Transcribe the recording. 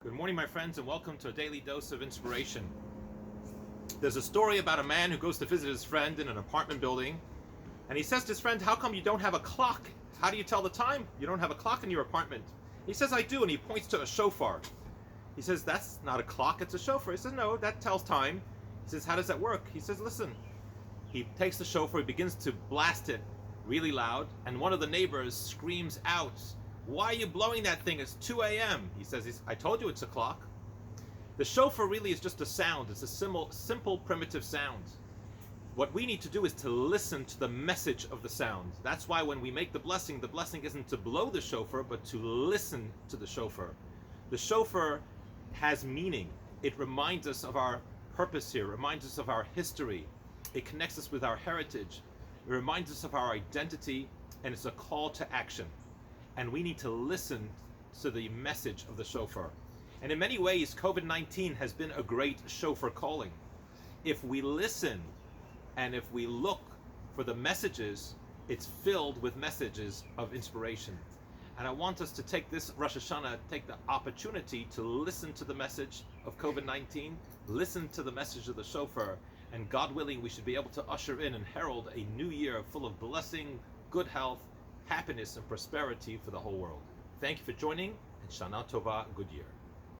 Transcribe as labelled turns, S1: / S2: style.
S1: Good morning, my friends, and welcome to a daily dose of inspiration. There's a story about a man who goes to visit his friend in an apartment building, and he says to his friend, "How come you don't have a clock? How do you tell the time? You don't have a clock in your apartment." He says, "I do," and he points to a shofar. He says, "That's not a clock, it's a shofar." He says, "No, that tells time." He says, "How does that work?" He says, "Listen." He takes the shofar, he begins to blast it really loud, and one of the neighbors screams out, "Why are you blowing that thing? It's 2 a.m. He says, "I told you it's a clock." The shofar really is just a sound. It's a simple, primitive sound. What we need to do is to listen to the message of the sound. That's why when we make the blessing isn't to blow the shofar, but to listen to the shofar. The shofar has meaning. It reminds us of our purpose here, reminds us of our history. It connects us with our heritage. It reminds us of our identity, and it's a call to action. And we need to listen to the message of the shofar. And in many ways, COVID-19 has been a great shofar calling. If we listen and if we look for the messages, it's filled with messages of inspiration. And I want us to take this Rosh Hashanah, take the opportunity to listen to the message of COVID-19, listen to the message of the shofar, and God willing, we should be able to usher in and herald a new year full of blessing, good health, happiness, and prosperity for the whole world. Thank you for joining, and Shana Tova, good year.